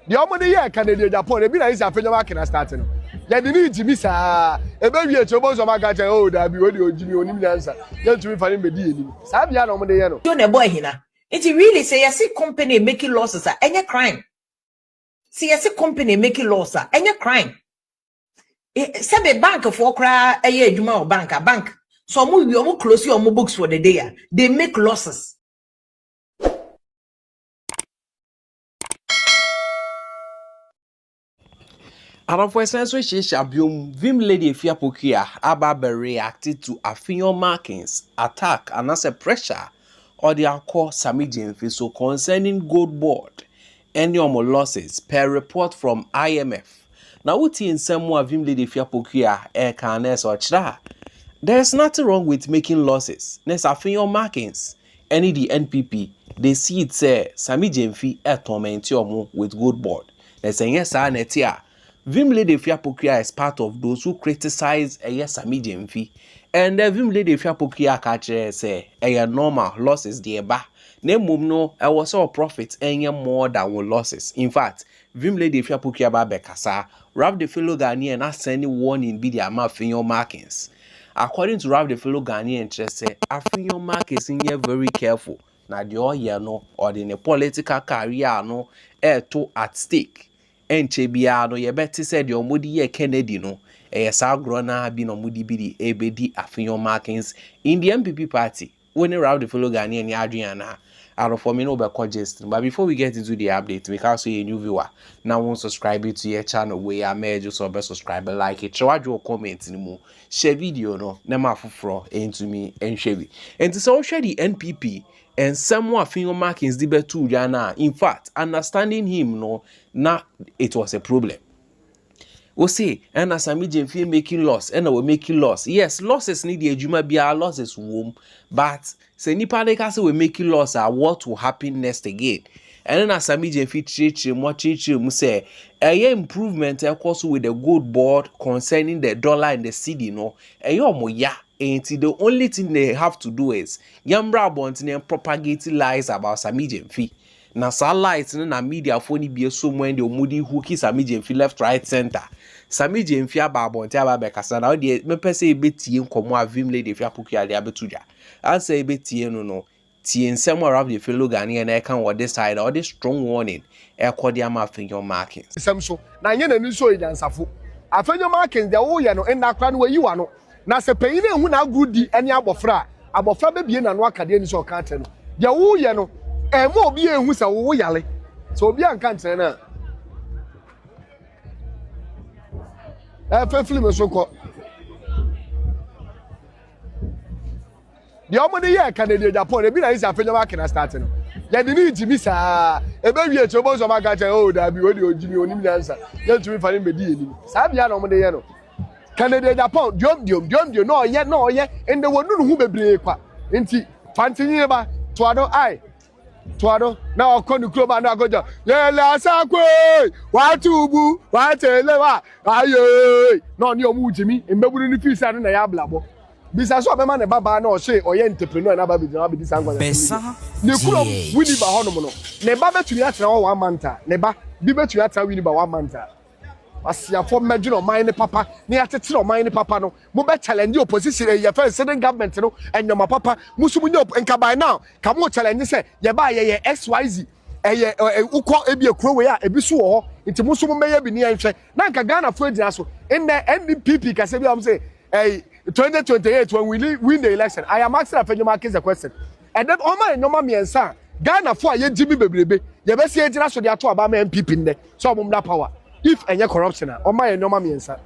The only year Canada Japan, the is a friend of starting. Ya di ni Jimmy sa ebe wie chobo so maka che o da bi we di Jimmy onim nyansa ya tumi fa ni bedi enim sa bia na omde ye no you ne boy hina it really say you see company making losses any crime see you see company making losses any crime say the bank for kra eye adwuma o bank so mo close your books for the day they make losses. For essential shabium, Vim Lady Afia Pokua Ababa reacted to Afia markings, attack, and as a pressure, or the call Sammy Gyamfi so concerning GoldBod, any losses per report from IMF. Now, what in some more Vim Lady Afia Pokua air canes or chra? There's nothing wrong with making losses. Next Afia markings, any the NPP, they see it say Sammy Gyamfi a torment with GoldBod. They say yes, I netia. Vim Lady Afia Pokua is part of those who criticize Sammy Gyamfi, and Vim Lady Afia Pokua catch say normal losses the ba. Name no was all profits any more than losses. In fact, Vim Lady Afia Pokua ba bekasa, Ralf the fellow Ghanaian has sending warning be the amount of your markings. According to Ralf the fellow Ghanaian, say Afia markings in here very careful. Na the all no or in a political career no to at stake. Enchebia no ye better said your moody ye Kennedy no sa grona bi no moody bidi ebedi Afia markings in the MPP party when around the fellow Ghanaian Adriana out of me no be just. But before we get into the update, make us a new viewer now won't subscribe to your channel where I may just subscribe like it show your comment anymore share video no nema fufro into me and share and to so share the NPP and someone Afia markings the betu jana. In fact, understanding him no now it was a problem. We say and as Sammy Gyamfi making loss and we making loss. Yes, losses need the ejuma be our losses womb, but say nipa de ka say we making loss are what will happen next again. And then as Sammy Gyamfi treat say improvement course with the GoldBod concerning the dollar and the cedi no ya. And the only thing they have to do is yambra bontin and propagate lies about Sammy Gyamfi. Na sa lies na media phone be so when the moody hooky Sammy Gyamfi left right center. Sammy Gyamfi aba bontin aba bekasa na the me pese e betie nkomo a Vim Lady Afia Pokua de abetuja. Answer e betie no tie nsem around the fellow Ghanaian na can what this side or this strong warning e kwode ama Afia markings. Sem so na nya na ni so yansafo Afia markings de wo ye no en akra no wayiwa no na se peyin ehu na agudi ene abofra be bie na no akade ni so kan te no de wo ye no mo obi ehu se wo yale so obi anka ntere na fa film so ko the omode ye Canada Japan e bi na is Afia market starting no ya di ni Jimmy sa ebe wie chobo so maka che o da bi we di Jimmy onim nyansa ya tumi fa ni bedi enim sa bia na omode ye no Canada Japan diom no ye ende wonu hu bebre kwa nti fantinye ba toado ai toado na okonu kroba na agoja ye la sakwe wa tubu wa tele wa aye no ni omu Jimmy embeburu ni fisa na ya blabo bisa so be ma ne baba na o se oye entrepreneur na baba bi di sangwa ne kuro wini ba hono no ne baba betumi atena wo 1 month ne ba bi betumi atena wini ba 1 month asia for medjo mine papa ne atetero mine papa no mo be challenge opposition ye first sitting government no enyoma papa musu munyo enka by now ka mo challenge say ye ba ye XYZ eye ukọ ebi ekuro we a ebi so wo nti musu mo meye bi ne enhwe na nka Ghana fo edina so in the NPP ka se bi am say 2028 when we win the election I am asking Afia markings a question and then all my enyoma miensa Ghana fo aye Jimmy bebrebe ye be se edina so de ato aba ma NPP nde so mo mda power if any corruption or my normal miensa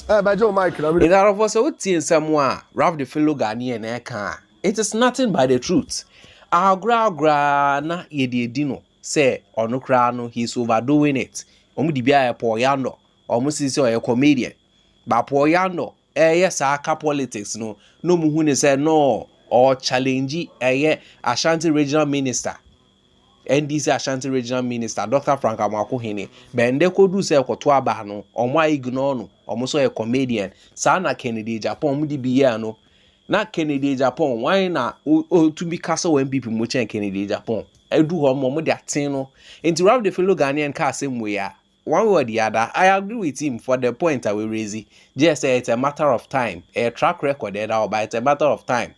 by Joe Michael in our voice in someone Ralf the fellow Ghanaian it is nothing but the truth our gra na ye dino say onukra no he's overdoing it omudibia po yando omusisi o comedian ba po yando yes aka politics no muhu ne say no or challenge Ashanti regional minister NDC Ashanti Regional Minister Dr. Frank Amakohene bende kodu se koto aba no omo ignore no omo so a comedian sa na Kennedy Japan mu di biya no na Kennedy Japan why na to be castle when people mu chen Kennedy Japan edu ho mo de aten no enti Ralf the fellow Ghanaian ka same way one way or the other I agree with him for the point I will raise just say it's a matter of time a track record there but it's a matter of time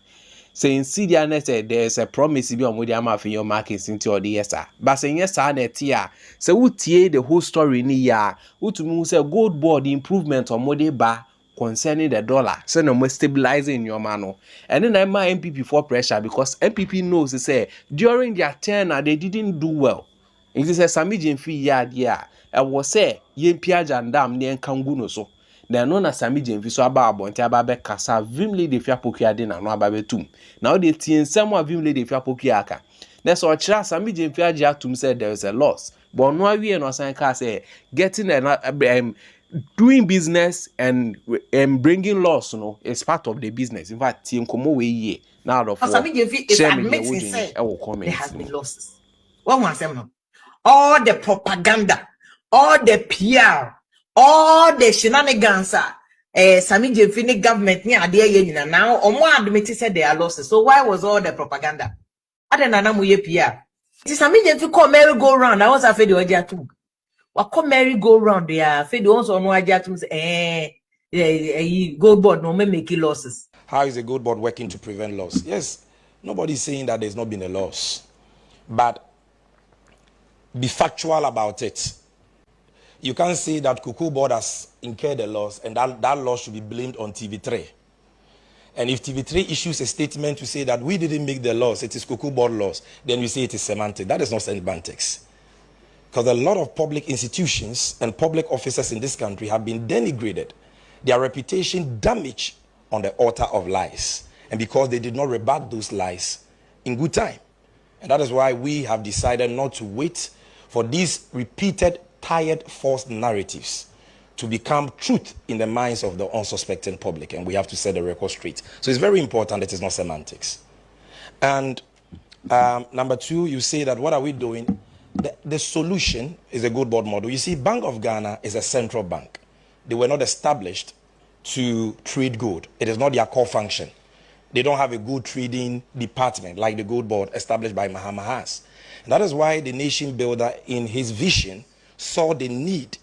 saying see the next there's a promise be on media ma your markets into or the yes but saying yes net here so we tie the whole story ni ya utumu say GoldBod improvement on mode ba concerning the dollar so no more stabilizing your mano and then I'm my MPP for pressure because MPP knows they say during their tenure they didn't do well. It is a Sammy Gyamfi yard yeah I was say yempia jandam ne enkangu no so na no na Sammy Gyamfi so aba abonte aba be kasa vim lady fia Pokua de na no aba betum now they tie nsem a vim lady fia Pokua aka na so ochira Sammy Gyamfi age atum said there is a loss but no awie no san ka say getting doing business and bringing loss, you know, is part of the business. In fact, team come away here now. Of Sammy Gyamfi is admitting say there has been losses. What was them? All the propaganda, all the PR, all the shenanigans. Sammy Gyamfi government ni adeye now. Omo admit said there are losses. So why was all the propaganda? Ade nana mu ye PR. Sammy Gyamfi come merry go round. I was afraid you were too. What come merry go round there? Afraid you also know ajatum say GoldBod no make losses. How is a GoldBod working to prevent loss? Yes, nobody's saying that there's not been a loss, but be factual about it. You can't say that GoldBod has incurred a loss and that loss should be blamed on TV3. And if TV3 issues a statement to say that we didn't make the loss, it is GoldBod loss, then we say it is semantic. That is not semantics. Because a lot of public institutions and public officers in this country have been denigrated, their reputation damaged on the altar of lies. And because they did not rebut those lies in good time. And that is why we have decided not to wait for these repeated, tired, false narratives to become truth in the minds of the unsuspecting public. And we have to set the record straight. So it's very important that it's not semantics. And number two, you say that what are we doing? The solution is a GoldBod model. You see, Bank of Ghana is a central bank. They were not established to trade gold. It is not their core function. They don't have a gold trading department like the GoldBod established by Mahama has. And that is why the nation builder in his vision saw the need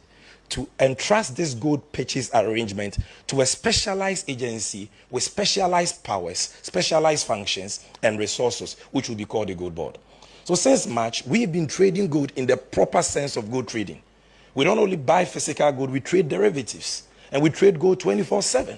to entrust this gold purchase arrangement to a specialized agency with specialized powers, specialized functions and resources, which will be called the GoldBod. So since March, we've been trading gold in the proper sense of gold trading. We don't only buy physical gold, we trade derivatives. And we trade gold 24/7.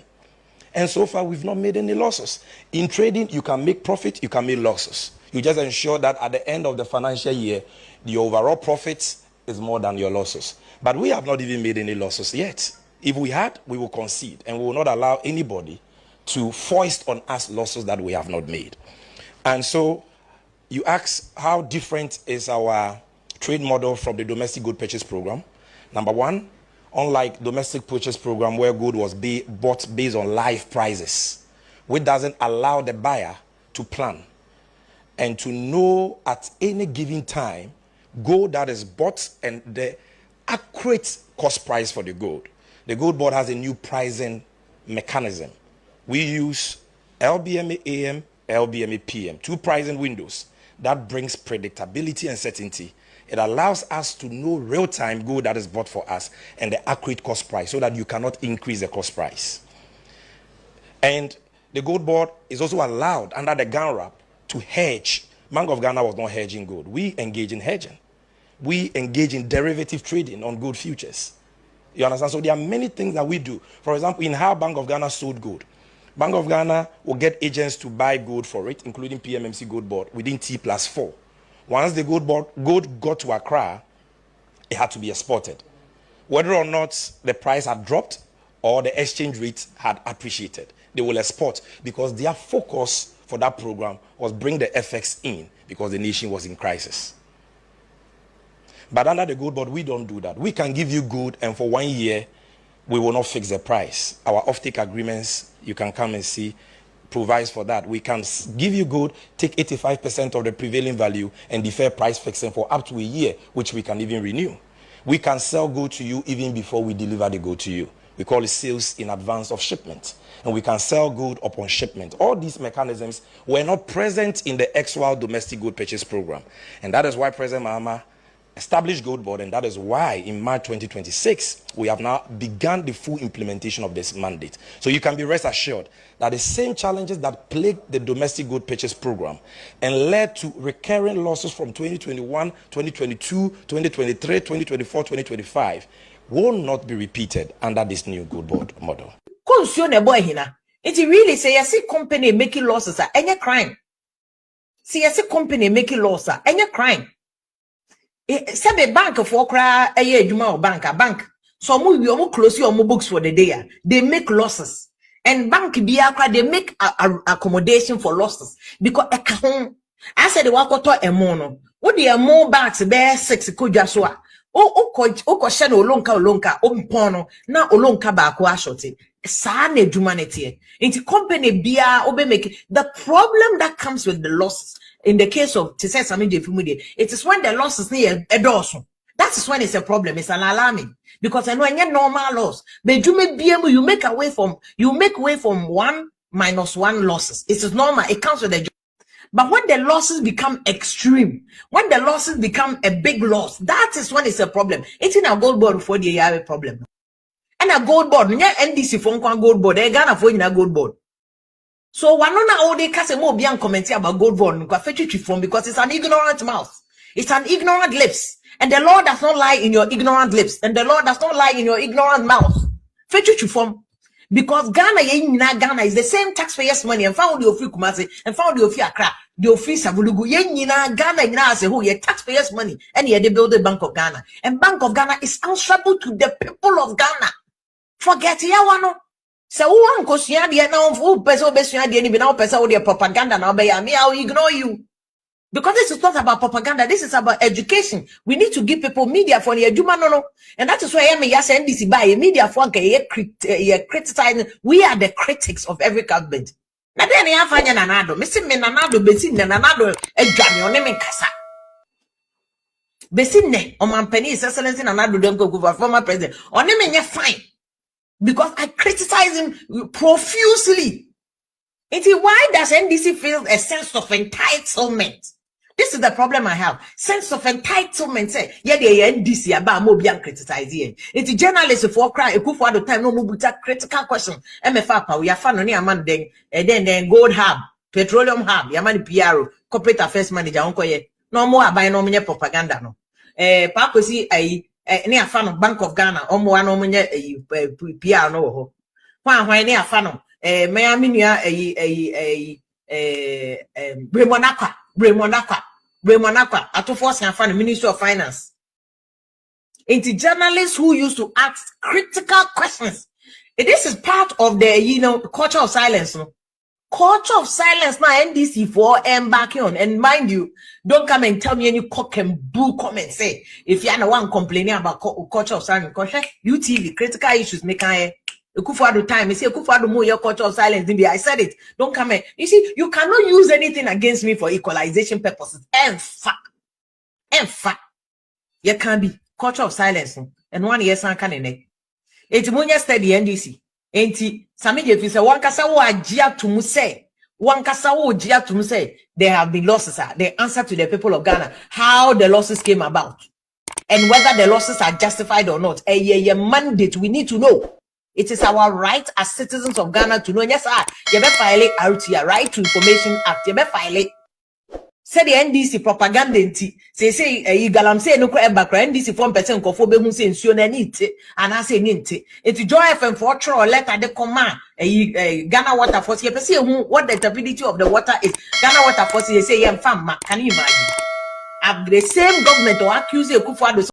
And so far, we've not made any losses. In trading, you can make profit, you can make losses. You just ensure that at the end of the financial year, the overall profits is more than your losses. But we have not even made any losses yet. If we had, we will concede. And we will not allow anybody to foist on us losses that we have not made. And so, you ask how different is our trade model from the domestic gold purchase program. Number one, unlike domestic purchase program where gold was bought based on live prices, which doesn't allow the buyer to plan and to know at any given time gold that is bought and the accurate cost price for the gold. The GoldBod has a new pricing mechanism. We use LBMA AM, LBMA PM, two pricing windows. That brings predictability and certainty. It allows us to know real-time gold that is bought for us and the accurate cost price so that you cannot increase the cost price. And the GoldBod is also allowed under the GANRAP to hedge. Bank of Ghana was not hedging gold. We engage in hedging. We engage in derivative trading on gold futures. You understand? So there are many things that we do. For example, in how Bank of Ghana sold gold. Bank of Ghana will get agents to buy gold for it, including PMMC GoldBod, within T+4. Once the gold got to Accra, it had to be exported. Whether or not the price had dropped or the exchange rate had appreciated, they will export because their focus for that program was bring the FX in because the nation was in crisis. But under the GoldBod, we don't do that. We can give you gold and for 1 year, we will not fix the price. Our offtake agreements, you can come and see, provides for that. We can give you gold, take 85% of the prevailing value and defer price fixing for up to a year, which we can even renew. We can sell gold to you even before we deliver the gold to you. We call it sales in advance of shipment. And we can sell good upon shipment. All these mechanisms were not present in the XWOW domestic good purchase program. And that is why President Mahama established GoldBod, and that is why in March 2026 we have now begun the full implementation of this mandate. So you can be rest assured that the same challenges that plagued the domestic good purchase program and led to recurring losses from 2021, 2022, 2023, 2024, 2025 will not be repeated under this new GoldBod model. It really say yes, company making losses are any crime. See yes, company making losses any crime. Sabe bank for cry a year juma bank. So we close your books for the day. They make losses. And bank biakra they make accommodation for losses. Because I said the wakoto emono. What the more banks bear 6 kujaswa. O shano olonka ompono na olonka ba kwa shoti. Sane humanity. Into company bia obe make the problem that comes with the losses. In the case of Sammy, it is when the losses near a dorsal. That is when it's a problem. It's an alarming because I know any normal loss. But you make BMU, you make way from 1 minus 1 losses. It is normal. It comes with the job. But when the losses become extreme, when the losses become a big loss, that is when it's a problem. It's in a GoldBod for the year problem. And a GoldBod, NDC phone GoldBod, Ghana for in a GoldBod. So one on all they can say more beyond commenting about GoldBod because it's an ignorant mouth. It's an ignorant lips. And the Lord does not lie in your ignorant lips. And the Lord does not lie in your ignorant mouth. Because Ghana is the same taxpayers' money and found your free Kumasi and found your free Accra, your free Savulugu. Ghana as a whole, your taxpayers' money. And yet they build the Bank of Ghana. And Bank of Ghana is answerable to the people of Ghana. Forget Yawano. So one question now who person now person with your propaganda now by me I'll ignore you because this is not about propaganda. This is about education. We need to give people media for the no, and that is why I yes NDC by media for criticizing. We are the critics of every government. Now then you find nanado. Missing me nanado besin nanado ejami oneme kasa. Besin ne o man penny is excellency nanado don't go for former president. Oneme nye fine. Because I criticize him profusely. Why does NDC feel a sense of entitlement? This is the problem I have. Sense of entitlement. Say, yeah, the NDC about Mobian criticizing. It's journalists for cry. A good for the time no mubuta critical question. MFA we are fan on your man then gold hub, petroleum hub, Yamani PRO, corporate affairs manager, uncle ye. No more by no mere propaganda no. Papa see near fan of Bank of Ghana, or more no PR no. Why near fan Miami near Bremonaka, at to force and fan Ministry of Finance. Into journalists who used to ask critical questions. This is part of the culture of silence. No? Culture of silence now NDC for embarking on. And mind you, don't come and tell me any cock and bull comment. Say if you're the one complaining about culture of silence, UTV critical issues make Kufuado time. You say Kufuado more your culture of silence. I said it. Don't come in. You see, you cannot use anything against me for equalization purposes. In fact, you can be culture of silence. And 1 year san can in it. It's Munya study NDC. Enti Sammy Gyamfi say one kasa wo agia to mu say one kasa wo agia to mu say there have been losses. The answer to the people of Ghana how the losses came about and whether the losses are justified or not. A mandate we need to know. It is our right as citizens of Ghana to know. Yes, you better file it RTR, Right to Information Act. You better file it. Say the NDC propaganda say galam say no kwa background NDC 4% kofo be hu say nsuo na nite and I say nite it joy FM for throw letter the command Ghana Water Force you say what the stability of the water is. Ghana Water Force they say yam farm can you imagine? The same government or accuse Kufuado